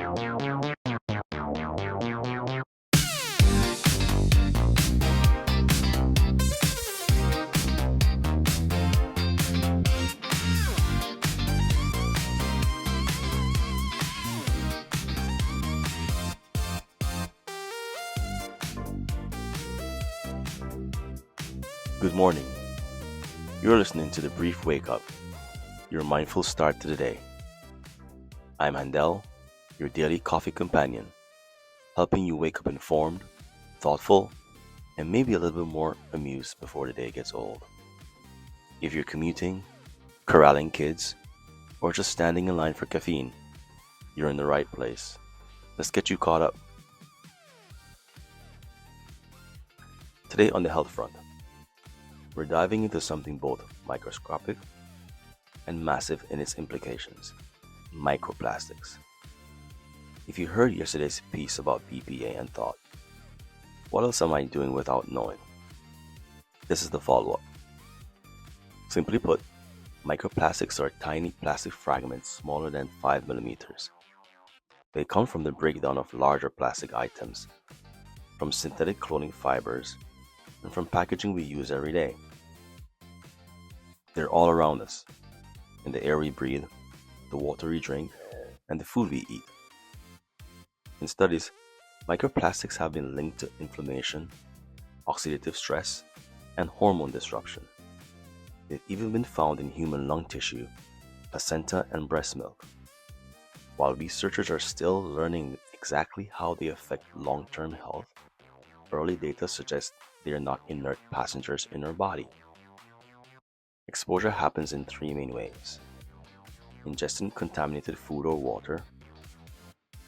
Good morning. You're listening to the Brief Wake Up, your mindful start to the day. I'm Handel, your daily coffee companion, helping you wake up informed, thoughtful, and maybe a little bit more amused before the day gets old. If you're commuting, corralling kids, or just standing in line for caffeine, you're in the right place. Let's get you caught up. Today on the health front, we're diving into something both microscopic and massive in its implications: microplastics. If you heard yesterday's piece about BPA and thought, what else am I doing without knowing? This is the follow-up. Simply put, microplastics are tiny plastic fragments smaller than 5 millimeters. They come from the breakdown of larger plastic items, from synthetic clothing fibers, and from packaging we use every day. They're all around us, in the air we breathe, the water we drink, and the food we eat. In studies, microplastics have been linked to inflammation, oxidative stress, and hormone disruption. They've even been found in human lung tissue, placenta, and breast milk. While researchers are still learning exactly how they affect long-term health, early data suggests they are not inert passengers in our body. Exposure happens in three main ways: ingesting contaminated food or water,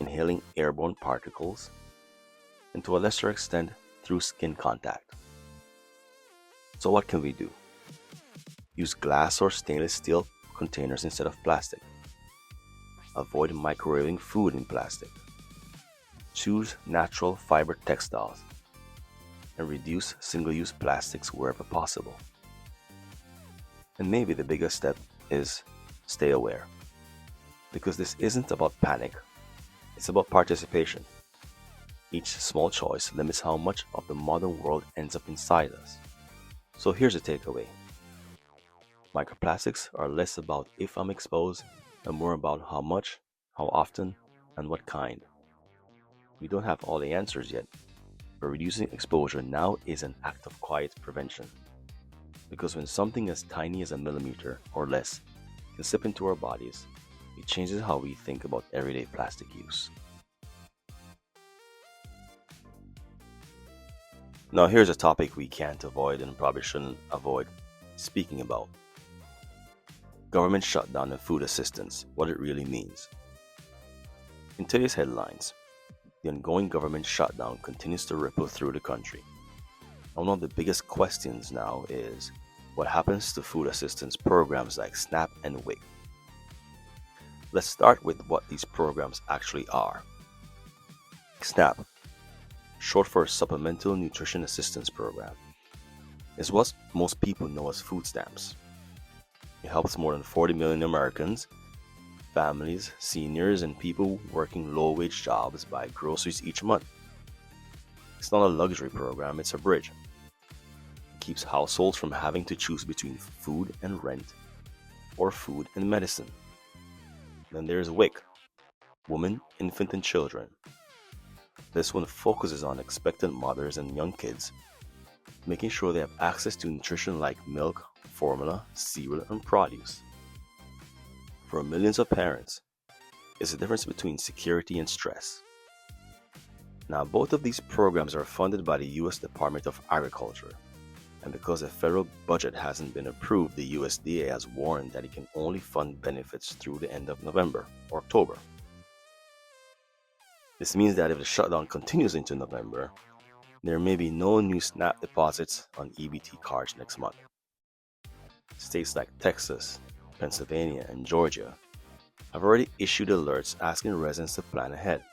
inhaling airborne particles, and to a lesser extent, through skin contact. So what can we do? Use glass or stainless steel containers instead of plastic. Avoid microwaving food in plastic. Choose natural fiber textiles, and reduce single-use plastics wherever possible. And maybe the biggest step is stay aware, because this isn't about panic, it's about participation. Each small choice limits how much of the modern world ends up inside us. So here's a takeaway. Microplastics are less about if I'm exposed and more about how much, how often, and what kind. We don't have all the answers yet, but reducing exposure now is an act of quiet prevention. Because when something as tiny as a millimeter or less can slip into our bodies, it changes how we think about everyday plastic use. Now here's a topic we can't avoid and probably shouldn't avoid speaking about. Government shutdown and food assistance, what it really means. In today's headlines, the ongoing government shutdown continues to ripple through the country. One of the biggest questions now is, what happens to food assistance programs like SNAP and WIC? Let's start with what these programs actually are. SNAP, short for Supplemental Nutrition Assistance Program, is what most people know as food stamps. It helps more than 40 million Americans, families, seniors, and people working low-wage jobs buy groceries each month. It's not a luxury program, it's a bridge. It keeps households from having to choose between food and rent, or food and medicine. Then there's WIC, Women, Infant, and Children. This one focuses on expectant mothers and young kids, making sure they have access to nutrition like milk, formula, cereal, and produce. For millions of parents, it's the difference between security and stress. Now, both of these programs are funded by the U.S. Department of Agriculture, and because the federal budget hasn't been approved, the USDA has warned that it can only fund benefits through the end of November or October. This means that if the shutdown continues into November, there may be no new SNAP deposits on EBT cards next month. States like Texas, Pennsylvania, and Georgia have already issued alerts asking residents to plan ahead.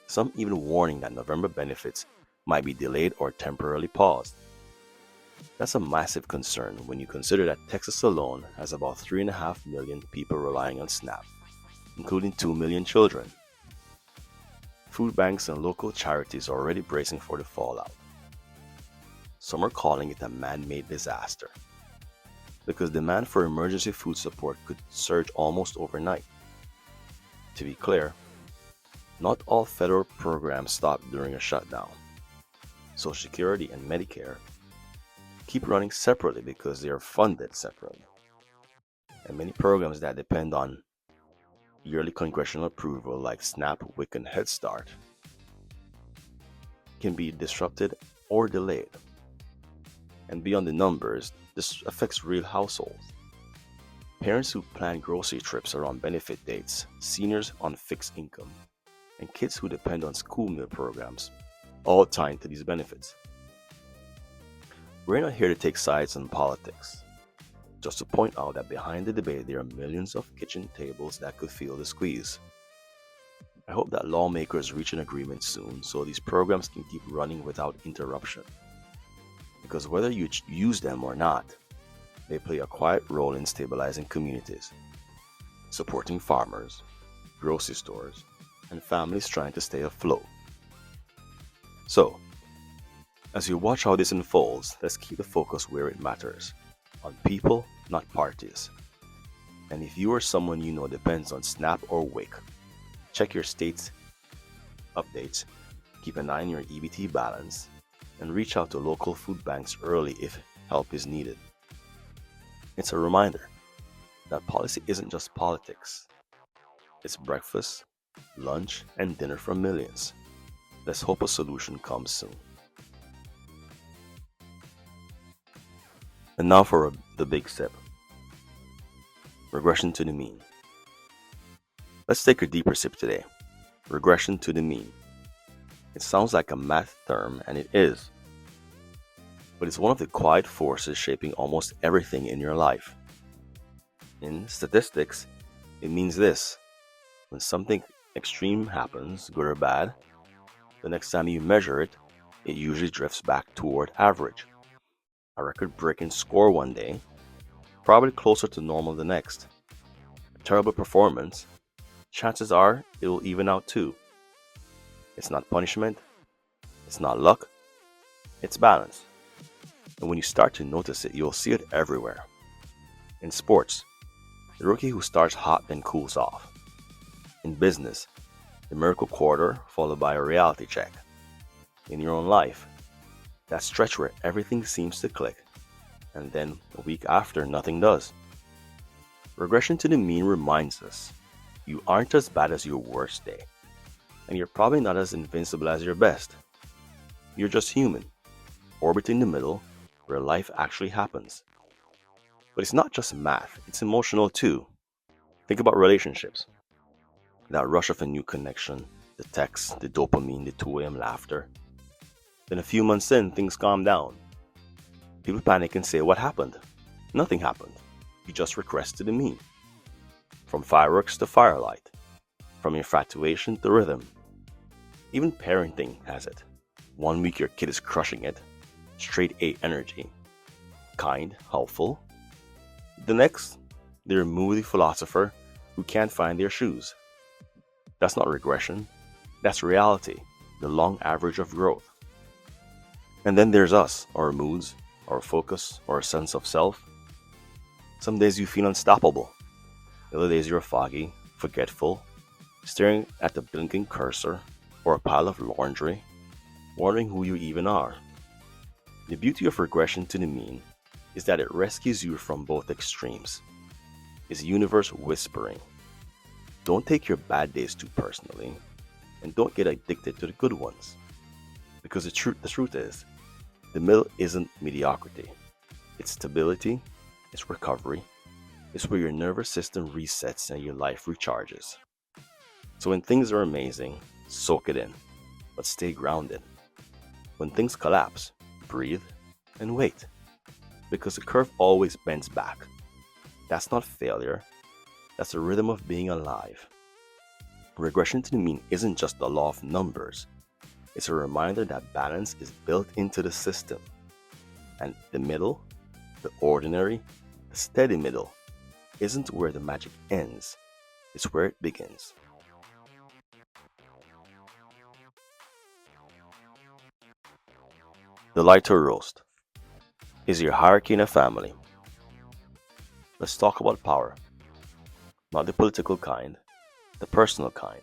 Some even warning that November benefits might be delayed or temporarily paused. That's a massive concern when you consider that Texas alone has about 3.5 million people relying on SNAP. including 2 million children. Food banks and local charities are already bracing for the fallout. Some are calling it a man-made disaster because demand for emergency food support could surge almost overnight. To be clear, not all federal programs stop during a shutdown. Social Security and Medicare keep running separately because they are funded separately. And many programs that depend on yearly congressional approval, like SNAP, WIC, and Head Start, can be disrupted or delayed. And beyond the numbers, this affects real households. Parents who plan grocery trips around benefit dates, seniors on fixed income, and kids who depend on school meal programs, all tied to these benefits. We're not here to take sides on politics, just to point out that behind the debate there are millions of kitchen tables that could feel the squeeze. I hope that lawmakers reach an agreement soon so these programs can keep running without interruption. Because whether you use them or not, they play a quiet role in stabilizing communities, supporting farmers, grocery stores, and families trying to stay afloat. So, as you watch how this unfolds, let's keep the focus where it matters, on people, not parties. And if you or someone you know depends on SNAP or WIC, check your state's updates, keep an eye on your EBT balance, and reach out to local food banks early if help is needed. It's a reminder that policy isn't just politics. It's breakfast, lunch, and dinner for millions. Let's hope a solution comes soon. And now for the big sip. Regression to the mean. Let's take a deeper sip today. Regression to the mean. It sounds like a math term, and it is. But it's one of the quiet forces shaping almost everything in your life. In statistics, it means this. When something extreme happens, good or bad, the next time you measure it, it usually drifts back toward average. A record-breaking score one day, probably closer to normal the next. A terrible performance, chances are it will even out too. It's not punishment, it's not luck, it's balance. And when you start to notice it, you'll see it everywhere. In sports, the rookie who starts hot then cools off. In business, the miracle quarter followed by a reality check. In your own life, that stretch where everything seems to click, and then a week after, nothing does. Regression to the mean reminds us you aren't as bad as your worst day, and you're probably not as invincible as your best. You're just human, orbiting the middle where life actually happens. But it's not just math, it's emotional too. Think about relationships. That rush of a new connection, the text, the dopamine, the 2 a.m. laughter. Then a few months in, things calm down. People panic and say, what happened? Nothing happened. You just regressed to the mean. From fireworks to firelight. From infatuation to rhythm. Even parenting has it. 1 week your kid is crushing it. Straight A energy. Kind, helpful. The next, they're a moody philosopher who can't find their shoes. That's not regression. That's reality. The long average of growth. And then there's us, our moods, our focus, our sense of self. Some days you feel unstoppable. Other days you're foggy, forgetful, staring at the blinking cursor or a pile of laundry, wondering who you even are. The beauty of regression to the mean is that it rescues you from both extremes. It's the universe whispering. Don't take your bad days too personally, and don't get addicted to the good ones. Because the truth is, the middle isn't mediocrity. It's stability, it's recovery, it's where your nervous system resets and your life recharges. So when things are amazing, soak it in, but stay grounded. When things collapse, breathe and wait. Because the curve always bends back. That's not failure, that's a rhythm of being alive. Regression to the mean isn't just the law of numbers. It's a reminder that balance is built into the system. And the middle, the ordinary, the steady middle, isn't where the magic ends. It's where it begins. The lighter roast. Is your hierarchy in a family? Let's talk about power. Not the political kind, the personal kind.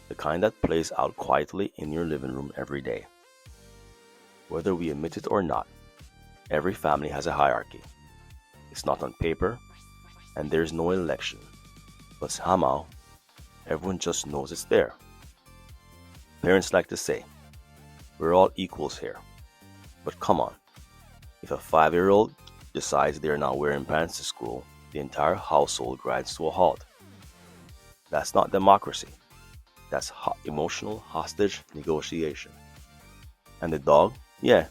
The kind that plays out quietly in your living room every day. Whether we admit it or not, every family has a hierarchy. It's not on paper, and there's no election. But somehow, everyone just knows it's there. Parents like to say, we're all equals here. But come on, if a 5-year-old decides they're not wearing pants to school, the entire household grinds to a halt. That's not democracy. That's emotional hostage negotiation. And the dog, yeah,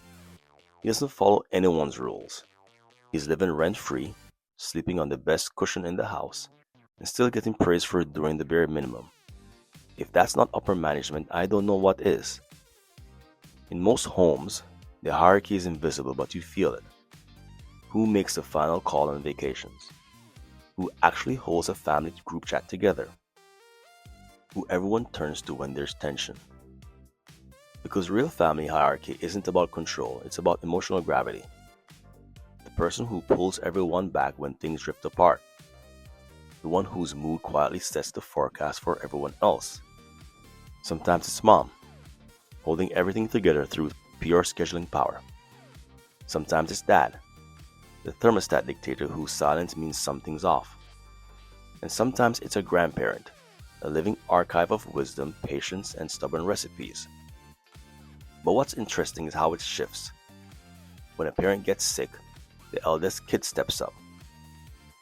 he doesn't follow anyone's rules. He's living rent free, sleeping on the best cushion in the house, and still getting praised for doing the bare minimum. If that's not upper management, I don't know what is. In most homes, the hierarchy is invisible, but you feel it. Who makes the final call on vacations? Who actually holds a family group chat together? Who everyone turns to when there's tension? Because real family hierarchy isn't about control, it's about emotional gravity. The person who pulls everyone back when things drift apart. The one whose mood quietly sets the forecast for everyone else. Sometimes it's mom, holding everything together through pure scheduling power. Sometimes it's dad, the thermostat dictator whose silence means something's off. And sometimes it's a grandparent, a living archive of wisdom, patience, and stubborn recipes. But what's interesting is how it shifts. When a parent gets sick, the eldest kid steps up.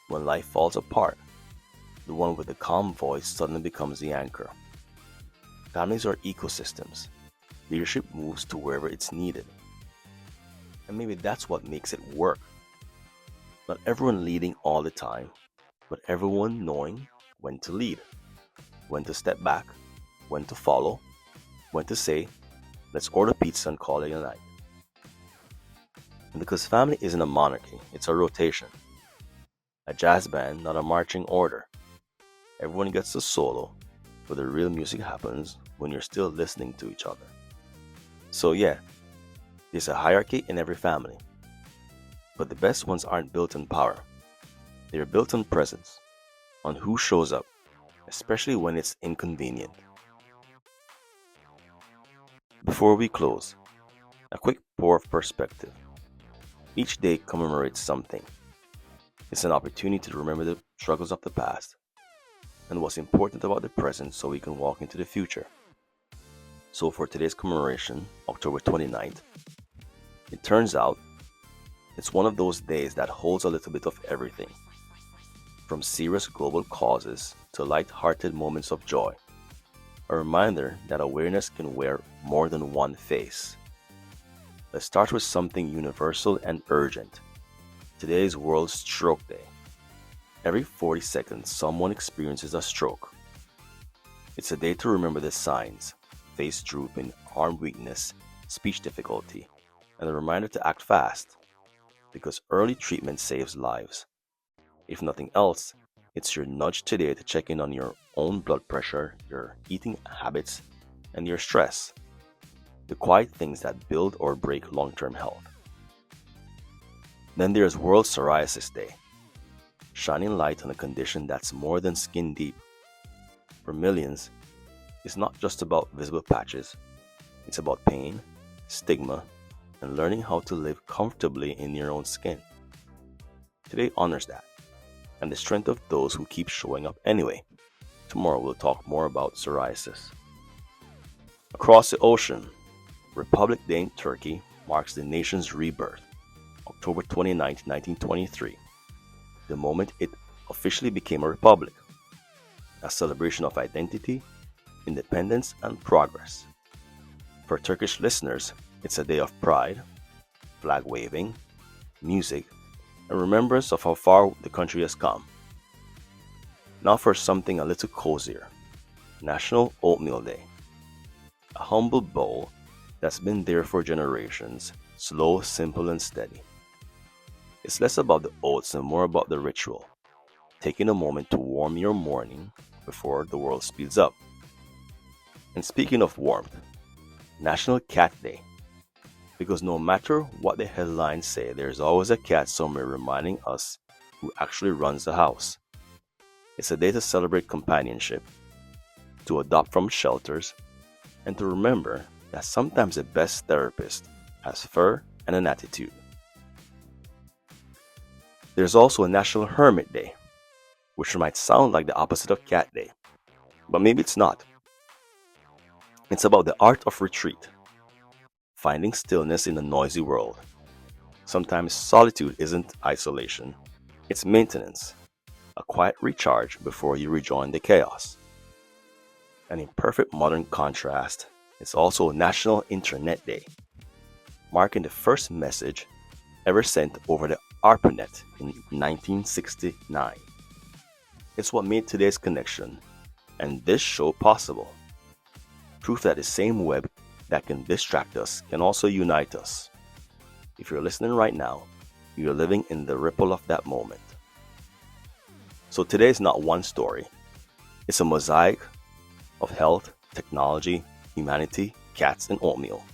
When life falls apart, the one with the calm voice suddenly becomes the anchor. Families are ecosystems. Leadership moves to wherever it's needed. And maybe that's what makes it work. Not everyone leading all the time, but everyone knowing when to lead, when to step back, when to follow, when to say, let's order pizza and call it a night. And because family isn't a monarchy, it's a rotation. A jazz band, not a marching order. Everyone gets a solo, but the real music happens when you're still listening to each other. So yeah, there's a hierarchy in every family. But the best ones aren't built on power. They're built on presence, on who shows up, especially when it's inconvenient. Before we close, a quick pour of perspective. Each day commemorates something. It's an opportunity to remember the struggles of the past and what's important about the present so we can walk into the future. So for today's commemoration, October 29th, it turns out it's one of those days that holds a little bit of everything, from serious global causes to light-hearted moments of joy. A reminder that awareness can wear more than one face. Let's start with something universal and urgent. Today is World Stroke Day. Every 40 seconds, someone experiences a stroke. It's a day to remember the signs: face drooping, arm weakness, speech difficulty, and a reminder to act fast, because early treatment saves lives. If nothing else, it's your nudge today to check in on your own blood pressure, your eating habits, and your stress. The quiet things that build or break long-term health. Then there's World Psoriasis Day, shining light on a condition that's more than skin deep. For millions, it's not just about visible patches, it's about pain, stigma, and learning how to live comfortably in your own skin. Today honors that, and the strength of those who keep showing up anyway. Tomorrow we'll talk more about psoriasis. Across the ocean, Republic Day in Turkey marks the nation's rebirth, October 29, 1923, the moment it officially became a republic, a celebration of identity, independence, and progress. For Turkish listeners, it's a day of pride, flag waving, music, and remembrance of how far the country has come. Now for something a little cozier, National Oatmeal Day, a humble bowl that's been there for generations, slow, simple, and steady. It's less about the oats and more about the ritual, taking a moment to warm your morning before the world speeds up. And speaking of warmth, National Cat Day. Because no matter what the headlines say, there's always a cat somewhere reminding us who actually runs the house. It's a day to celebrate companionship, to adopt from shelters, and to remember that sometimes the best therapist has fur and an attitude. There's also a National Hermit Day, which might sound like the opposite of Cat Day, but maybe it's not. It's about the art of retreat, finding stillness in a noisy world. Sometimes solitude isn't isolation, it's maintenance, a quiet recharge before you rejoin the chaos. And in perfect modern contrast, it's also National Internet Day, marking the first message ever sent over the ARPANET in 1969. It's what made today's connection and this show possible. Proof that the same web that can distract us can also unite us. If you're listening right now, you're living in the ripple of that moment. So today is not one story. It's a mosaic of health, technology, humanity, cats, and oatmeal.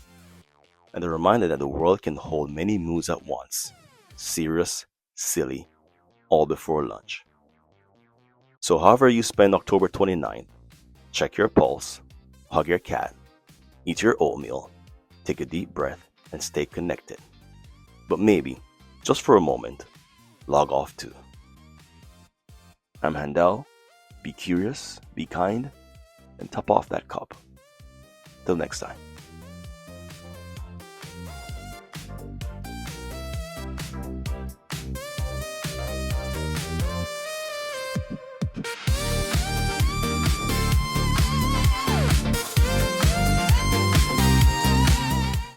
And the reminder that the world can hold many moods at once. Serious, silly, all before lunch. So however you spend October 29th, check your pulse, hug your cat, eat your oatmeal, take a deep breath, and stay connected. But maybe, just for a moment, log off too. I'm Handel. Be curious, be kind, and top off that cup. Till next time.